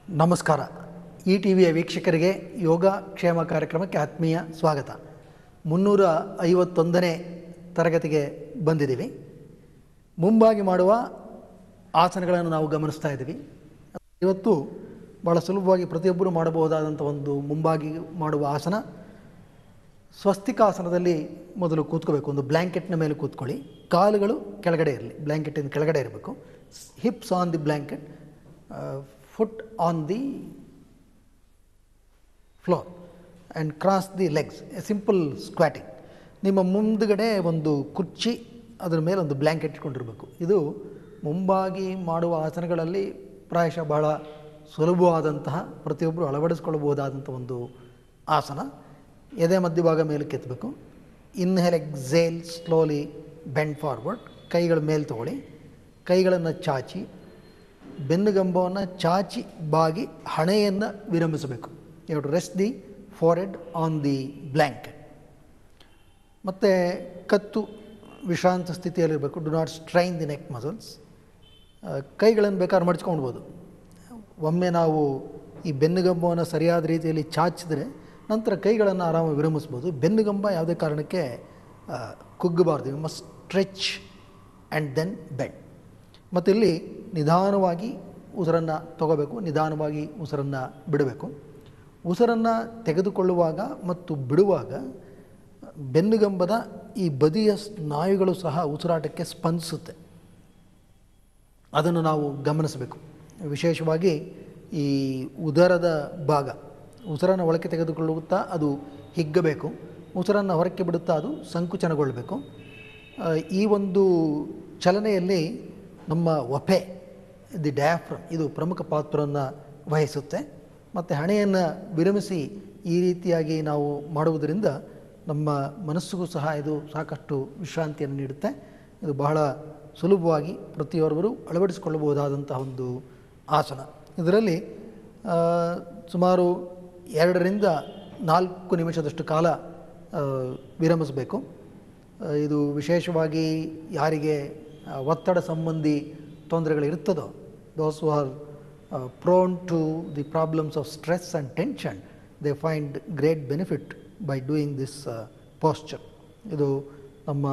ನಮಸ್ಕಾರ. ಈ ಟಿ ವಿಯ ವೀಕ್ಷಕರಿಗೆ ಯೋಗ ಕ್ಷೇಮ ಕಾರ್ಯಕ್ರಮಕ್ಕೆ ಆತ್ಮೀಯ ಸ್ವಾಗತ. 351ನೇ ತರಗತಿಗೆ ಬಂದಿದ್ದೀವಿ. ಮುಂಬಾಗಿ ಮಾಡುವ ಆಸನಗಳನ್ನು ನಾವು ಗಮನಿಸ್ತಾ ಇದ್ದೀವಿ. ಇವತ್ತು ಭಾಳ ಸುಲಭವಾಗಿ ಪ್ರತಿಯೊಬ್ಬರು ಮಾಡಬಹುದಾದಂಥ ಒಂದು ಮುಂಬಾಗಿ ಮಾಡುವ ಆಸನ. ಸ್ವಸ್ತಿಕಾಸನದಲ್ಲಿ ಮೊದಲು ಕೂತ್ಕೋಬೇಕು. ಒಂದು ಬ್ಲ್ಯಾಂಕೆಟ್ನ ಮೇಲೆ ಕೂತ್ಕೊಳ್ಳಿ. ಕಾಲುಗಳು ಕೆಳಗಡೆ ಇರಲಿ, ಬ್ಲ್ಯಾಂಕೆಟಿನ ಕೆಳಗಡೆ ಇರಬೇಕು. Hips on the blanket, foot on the floor and cross the legs, a simple squatting. ನಿಮ್ಮ ಮುಂದುಗಡೆ ಒಂದು ಕುರ್ಚಿ, ಅದರ ಮೇಲೆ ಒಂದು ಬ್ಲ್ಯಾಂಕೆಟ್ ಇಟ್ಕೊಂಡಿರಬೇಕು. ಇದು ಮುಂಬಾಗಿ ಮಾಡುವ ಆಸನಗಳಲ್ಲಿ ಪ್ರಾಯಶಃ ಬಹಳ ಸುಲಭವಾದಂತಹ, ಪ್ರತಿಯೊಬ್ಬರು ಅಳವಡಿಸ್ಕೊಳ್ಬಹುದಾದಂಥ ಒಂದು ಆಸನ. ಎದೆ ಮಧ್ಯಭಾಗ ಮೇಲೆ ಕೆತ್ತಬೇಕು. Inhale, exhale, slowly bend forward. ಕೈಗಳ ಮೇಲೆ ತಗೊಳ್ಳಿ. ಕೈಗಳನ್ನು ಚಾಚಿ ಬೆನ್ನುಗಂಬವನ್ನು ಚಾಚಿ ಬಾಗಿ ಹಣೆಯನ್ನು ವಿರಮಿಸಬೇಕು. You have to rest the forehead on the blanket. ಮತ್ತು ಕತ್ತು ವಿಶ್ರಾಂತ ಸ್ಥಿತಿಯಲ್ಲಿರಬೇಕು. Do not strain the neck muscles. ಕೈಗಳನ್ನು ಬೇಕಾದ್ರೆ ಮಡ್ಚ್ಕೊಳ್ಬೋದು. ಒಮ್ಮೆ ನಾವು ಈ ಬೆನ್ನುಗಂಬವನ್ನು ಸರಿಯಾದ ರೀತಿಯಲ್ಲಿ ಚಾಚಿದರೆ ನಂತರ ಕೈಗಳನ್ನು ಆರಾಮಾಗಿ ವಿರಮಿಸ್ಬೋದು. ಬೆನ್ನುಗಂಬ ಯಾವುದೇ ಕಾರಣಕ್ಕೆ ಕುಗ್ಗಬಾರ್ದು. You must stretch and then bend. ಮತ್ತು ಇಲ್ಲಿ ನಿಧಾನವಾಗಿ ಉಸಿರನ್ನು ತಗೋಬೇಕು, ನಿಧಾನವಾಗಿ ಉಸಿರನ್ನು ಬಿಡಬೇಕು. ಉಸಿರನ್ನು ತೆಗೆದುಕೊಳ್ಳುವಾಗ ಮತ್ತು ಬಿಡುವಾಗ ಬೆನ್ನುಗಂಬದ ಈ ಬದಿಯ ಸ್ನಾಯುಗಳು ಸಹ ಉಸಿರಾಟಕ್ಕೆ ಸ್ಪಂದಿಸುತ್ತೆ. ಅದನ್ನು ನಾವು ಗಮನಿಸಬೇಕು. ವಿಶೇಷವಾಗಿ ಈ ಉದರದ ಭಾಗ, ಉಸಿರನ್ನು ಒಳಕ್ಕೆ ತೆಗೆದುಕೊಳ್ಳುತ್ತಾ ಅದು ಹಿಗ್ಗಬೇಕು, ಉಸಿರನ್ನು ಹೊರಕ್ಕೆ ಬಿಡುತ್ತಾ ಅದು ಸಂಕುಚನಗೊಳ್ಳಬೇಕು. ಈ ಒಂದು ಚಲನೆಯಲ್ಲಿ ನಮ್ಮ ಒಪೆ, ದಿ ಡಯಾಫ್ರಮ್, ಇದು ಪ್ರಮುಖ ಪಾತ್ರವನ್ನು ವಹಿಸುತ್ತೆ. ಮತ್ತು ಹಣೆಯನ್ನು ವಿರಮಿಸಿ ಈ ರೀತಿಯಾಗಿ ನಾವು ಮಾಡುವುದರಿಂದ ನಮ್ಮ ಮನಸ್ಸಿಗೂ ಸಹ ಇದು ಸಾಕಷ್ಟು ವಿಶ್ರಾಂತಿಯನ್ನು ನೀಡುತ್ತೆ. ಇದು ಬಹಳ ಸುಲಭವಾಗಿ ಪ್ರತಿಯೊಬ್ಬರು ಅಳವಡಿಸಿಕೊಳ್ಳಬಹುದಾದಂತಹ ಒಂದು ಆಸನ. ಇದರಲ್ಲಿ ಸುಮಾರು 2 ರಿಂದ 4 ನಿಮಿಷದಷ್ಟು ಕಾಲ ವಿರಮಿಸಬೇಕು. ಇದು ವಿಶೇಷವಾಗಿ ಯಾರಿಗೆ ಒತ್ತಡ ಸಂಬಂಧಿ ತೊಂದರೆಗಳಿರ್ತದೋ, those who are prone to the problems of stress and tension, they find great benefit by doing this posture. ಇದು ನಮ್ಮ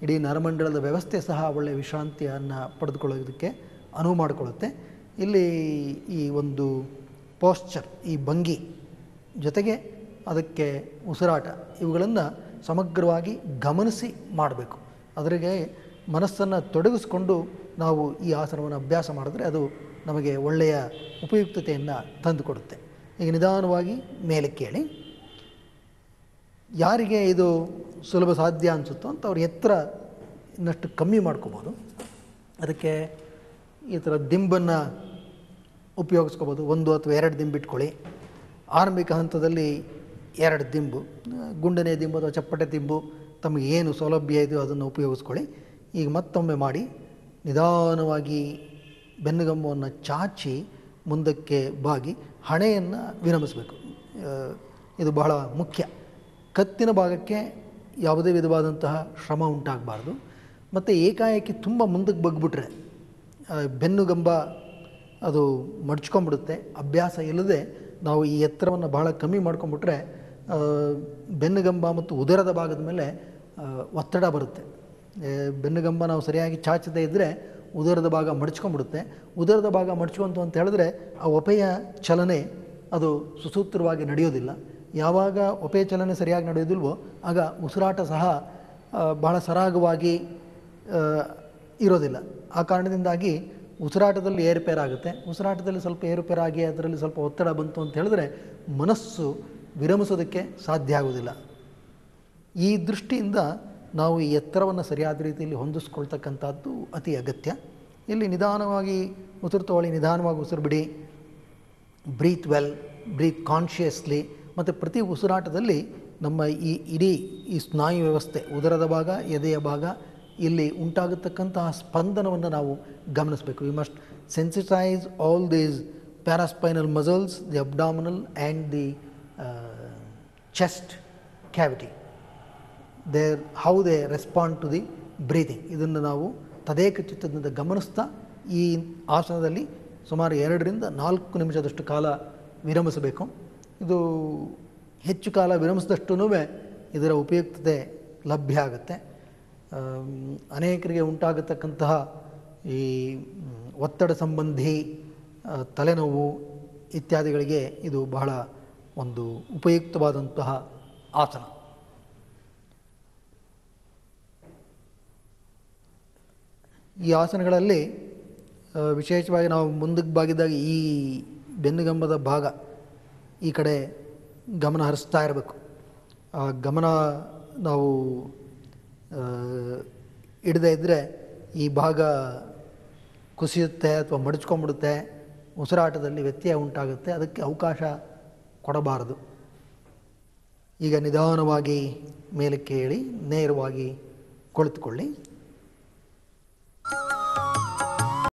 ಇಡೀ ನರಮಂಡಲದ ವ್ಯವಸ್ಥೆ ಸಹ ಒಳ್ಳೆಯ ವಿಶ್ರಾಂತಿಯನ್ನು ಪಡೆದುಕೊಳ್ಳೋದಕ್ಕೆ ಅನುವು ಮಾಡಿಕೊಳ್ಳುತ್ತೆ. ಇಲ್ಲಿ ಈ ಒಂದು ಪೋಸ್ಚರ್, ಈ ಭಂಗಿ ಜೊತೆಗೆ ಅದಕ್ಕೆ ಉಸಿರಾಟ, ಇವುಗಳನ್ನು ಸಮಗ್ರವಾಗಿ ಗಮನಿಸಿ ಮಾಡಬೇಕು. ಅದರಿಗೆ ಮನಸ್ಸನ್ನು ತೊಡಗಿಸ್ಕೊಂಡು ನಾವು ಈ ಆಸನವನ್ನು ಅಭ್ಯಾಸ ಮಾಡಿದ್ರೆ ಅದು ನಮಗೆ ಒಳ್ಳೆಯ ಉಪಯುಕ್ತತೆಯನ್ನು ತಂದುಕೊಡುತ್ತೆ. ಈಗ ನಿಧಾನವಾಗಿ ಮೇಲೆ ಕೇಳಿ. ಯಾರಿಗೆ ಇದು ಸುಲಭ ಸಾಧ್ಯ ಅನಿಸುತ್ತೋ ಅಂಥವ್ರು ಎತ್ತರ ಇನ್ನಷ್ಟು ಕಮ್ಮಿ ಮಾಡ್ಕೋಬೋದು. ಅದಕ್ಕೆ ಈ ಥರ ದಿಂಬನ್ನು ಉಪಯೋಗಿಸ್ಕೋಬೋದು. 1 ಅಥವಾ 2 ದಿಂಬು ಇಟ್ಕೊಳ್ಳಿ. ಆರಂಭಿಕ ಹಂತದಲ್ಲಿ 2 ದಿಂಬು, ಗುಂಡನೆ ದಿಂಬು ಅಥವಾ ಚಪ್ಪಟೆ ದಿಂಬು, ತಮಗೆ ಏನು ಸೌಲಭ್ಯ ಇದೆಯೋ ಅದನ್ನು ಉಪಯೋಗಿಸ್ಕೊಳ್ಳಿ. ಈಗ ಮತ್ತೊಮ್ಮೆ ಮಾಡಿ ನಿಧಾನವಾಗಿ ಬೆನ್ನುಗಂಬವನ್ನು ಚಾಚಿ ಮುಂದಕ್ಕೆ ಬಾಗಿ ಹಣೆಯನ್ನು ವಿರಮಿಸಬೇಕು. ಇದು ಬಹಳ ಮುಖ್ಯ. ಕತ್ತಿನ ಭಾಗಕ್ಕೆ ಯಾವುದೇ ವಿಧವಾದಂತಹ ಶ್ರಮ ಉಂಟಾಗಬಾರ್ದು. ಮತ್ತು ಏಕಾಏಕಿ ತುಂಬ ಮುಂದಕ್ಕೆ ಬಗ್ಬಿಟ್ರೆ ಬೆನ್ನುಗಂಬ ಅದು ಮಡ್ಚ್ಕೊಂಡ್ಬಿಡುತ್ತೆ. ಅಭ್ಯಾಸ ಇಲ್ಲದೆ ನಾವು ಈ ಎತ್ತರವನ್ನು ಬಹಳ ಕಮ್ಮಿ ಮಾಡ್ಕೊಂಡ್ಬಿಟ್ರೆ ಬೆನ್ನುಗಂಬ ಮತ್ತು ಉದರದ ಭಾಗದ ಮೇಲೆ ಒತ್ತಡ ಬರುತ್ತೆ. ಬೆನ್ನುಗಂಬ ನಾವು ಸರಿಯಾಗಿ ಚಾಚದೇ ಇದ್ದರೆ ಉದರದ ಭಾಗ ಮಡ್ಚ್ಕೊಂಡ್ಬಿಡುತ್ತೆ. ಉದರದ ಭಾಗ ಮಡ್ಚ್ಕೊಂತು ಅಂತ ಹೇಳಿದ್ರೆ ಆ ಒಪೆಯ ಚಲನೆ ಅದು ಸುಸೂತ್ರವಾಗಿ ನಡೆಯೋದಿಲ್ಲ. ಯಾವಾಗ ಒಪೆಯ ಚಲನೆ ಸರಿಯಾಗಿ ನಡೆಯೋದಿಲ್ವೋ ಆಗ ಉಸಿರಾಟ ಸಹ ಬಹಳ ಸರಾಗವಾಗಿ ಇರೋದಿಲ್ಲ. ಆ ಕಾರಣದಿಂದಾಗಿ ಉಸಿರಾಟದಲ್ಲಿ ಏರುಪೇರಾಗುತ್ತೆ. ಉಸಿರಾಟದಲ್ಲಿ ಸ್ವಲ್ಪ ಏರುಪೇರಾಗಿ ಅದರಲ್ಲಿ ಸ್ವಲ್ಪ ಒತ್ತಡ ಬಂತು ಅಂತ ಹೇಳಿದ್ರೆ ಮನಸ್ಸು ವಿರಮಿಸೋದಕ್ಕೆ ಸಾಧ್ಯ ಆಗೋದಿಲ್ಲ. ಈ ದೃಷ್ಟಿಯಿಂದ ನಾವು ಈ ಎತ್ತರವನ್ನು ಸರಿಯಾದ ರೀತಿಯಲ್ಲಿ ಹೊಂದಿಸ್ಕೊಳ್ತಕ್ಕಂಥದ್ದು ಅತಿ ಅಗತ್ಯ. ಇಲ್ಲಿ ನಿಧಾನವಾಗಿ ಉಸಿರು ತಗೊಳ್ಳಿ, ನಿಧಾನವಾಗಿ ಉಸಿರು ಬಿಡಿ. Breathe well, breathe consciously. ಮತ್ತು ಪ್ರತಿ ಉಸಿರಾಟದಲ್ಲಿ ನಮ್ಮ ಈ ಇಡೀ ಈ ಸ್ನಾಯು ವ್ಯವಸ್ಥೆ, ಉದರದ ಭಾಗ, ಎದೆಯ ಭಾಗ, ಇಲ್ಲಿ ಉಂಟಾಗತಕ್ಕಂತಹ ಸ್ಪಂದನವನ್ನು ನಾವು ಗಮನಿಸಬೇಕು. We must sensitise all these paraspinal muscles, the abdominal and the chest cavity. how they respond to the breathing. ಇದನ್ನು ನಾವು ತದೇಕ ಚಿತ್ತದಿಂದ ಗಮನಿಸ್ತಾ ಈ ಆಸನದಲ್ಲಿ ಸುಮಾರು 2-4 ನಿಮಿಷದಷ್ಟು ಕಾಲ ವಿರಮಿಸಬೇಕು. ಇದು ಹೆಚ್ಚು ಕಾಲ ವಿರಮಿಸಿದಷ್ಟೂ ಇದರ ಉಪಯುಕ್ತತೆ ಲಭ್ಯ ಆಗುತ್ತೆ. ಅನೇಕರಿಗೆ ಉಂಟಾಗತಕ್ಕಂತಹ ಈ ಒತ್ತಡ ಸಂಬಂಧಿ ತಲೆನೋವು ಇತ್ಯಾದಿಗಳಿಗೆ ಇದು ಬಹಳ ಒಂದು ಉಪಯುಕ್ತವಾದಂತಹ ಆಸನ. ಈ ಆಸನಗಳಲ್ಲಿ ವಿಶೇಷವಾಗಿ ನಾವು ಮುಂದಕ್ಕೆ ಬಾಗಿದಾಗ ಈ ಬೆನ್ನುಗಂಬದ ಭಾಗ ಈ ಕಡೆ ಗಮನ ಹರಿಸ್ತಾ ಇರಬೇಕು. ಆ ಗಮನ ನಾವು ಇಡದೇ ಇದ್ದರೆ ಈ ಭಾಗ ಕುಸಿಯುತ್ತೆ ಅಥವಾ ಮಡಚ್ಕೊಂಡ್ಬಿಡುತ್ತೆ, ಉಸಿರಾಟದಲ್ಲಿ ವ್ಯತ್ಯಯ ಉಂಟಾಗುತ್ತೆ. ಅದಕ್ಕೆ ಅವಕಾಶ ಕೊಡಬಾರದು. ಈಗ ನಿಧಾನವಾಗಿ ಮೇಲಕ್ಕೆ ಏಳಿ ನೇರವಾಗಿ ಕುಳಿತುಕೊಳ್ಳಿ.